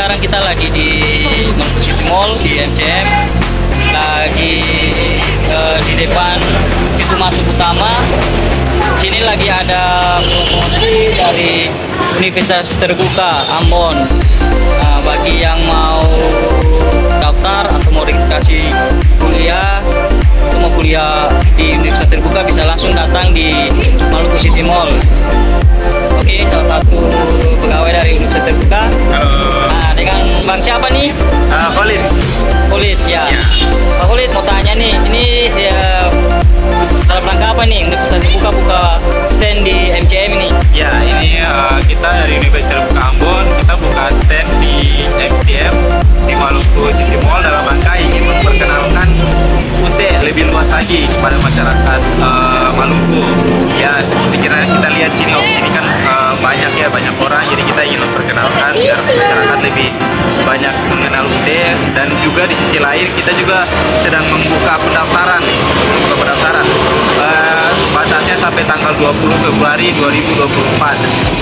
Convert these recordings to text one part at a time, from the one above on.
sekarang kita lagi di Maluku City Mall di MCM, lagi di depan pintu masuk utama. Sini lagi ada promosi dari Universitas Terbuka Ambon. Nah, bagi yang mau daftar atau mau registrasi kuliah atau mau kuliah di Universitas Terbuka bisa langsung datang di Maluku City Mall. Oke, ini salah satu pegawai dari Universitas Terbuka. Halo. Nah, dengan Bang siapa nih? Khalid. Khalid ya. Ya. Pak Khalid mau tanya nih, ini ya, dalam rangka apa nih Universitas Terbuka buka stand di MCM ini? Ya, ini kita dari Universitas Terbuka Ambon, kita buka stand di MCM di Maluku City Mall dalam rangka ingin memperkenalkan UT lebih luas lagi kepada masyarakat Maluku. Ya, kita lihat sini opsi ini kan banyak orang, jadi kita ingin memperkenalkan biar masyarakat lebih banyak mengenal UT, dan juga di sisi lain kita juga sedang membuka pendaftaran nih, batasnya sampai tanggal 20 Februari 2024.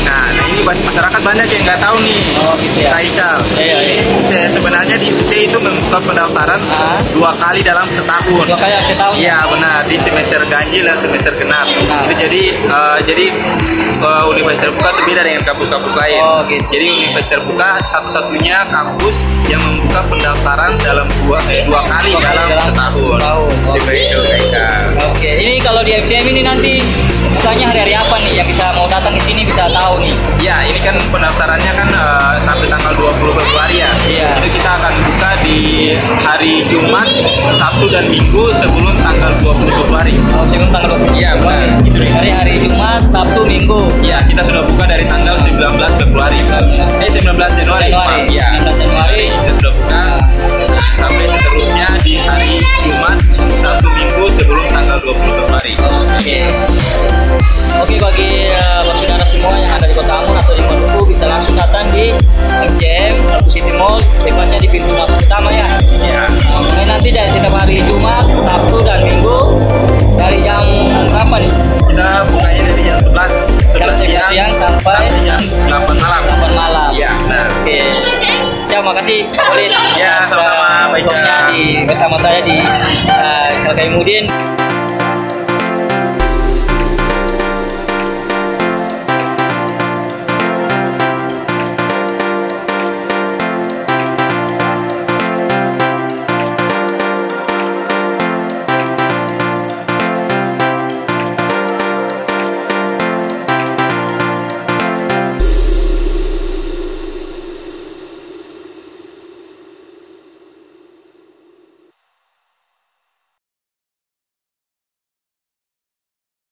Nah, ini masyarakat banyak yang nggak tahu nih. Oh gitu ya. Kak Ical. Iya. Sebenarnya di UT itu membuka pendaftaran 2 kali dalam setahun. 2 kali setahun. Iya benar, di semester ganjil dan semester genap. Itu jadi Universitas Terbuka itu beda dengan kampus-kampus lain. Oh gitu. Jadi Universitas Terbuka satu-satunya kampus yang membuka pendaftaran dalam dua kali dalam setahun. Seperti itu, Kak Ical. Oke, ini kalau di MCM ini nanti bukanya hari-hari apa nih yang bisa mau datang ke sini bisa tahu nih? Ya, ini kan pendaftarannya kan sampai tanggal 20 Februari ya. Iya. Itu kita akan buka di hari Jumat, Sabtu dan Minggu sebelum tanggal 20 Februari. Oh, sebelum tanggal 20. Iya, benar. Itu Hari Jumat, Sabtu, Minggu. Ya, kita sudah buka dari tanggal 19 Februari. 19 Januari. Iya. 19 Januari. Kita sudah buka sampai seterusnya di hari Jumat, Sabtu, Minggu sebelum tanggal 20 Februari. Oke, bagi saudara semua yang ada di Kota Ambon atau di Maluku bisa langsung datang di MCM Maluku City Mall, tepatnya di pintu masuk utama ya. Iya. Mulai nanti dari setiap hari Jumat, Sabtu dan Minggu dari jam berapa nih? Kita bukanya dari jam 11 siang sampai jam 8 malam. 8 malam. Iya, benar. Oke. Siap, makasih Pak Khalid. Ya, sama-sama. Baik, bersama saya di Channel Kaimudin.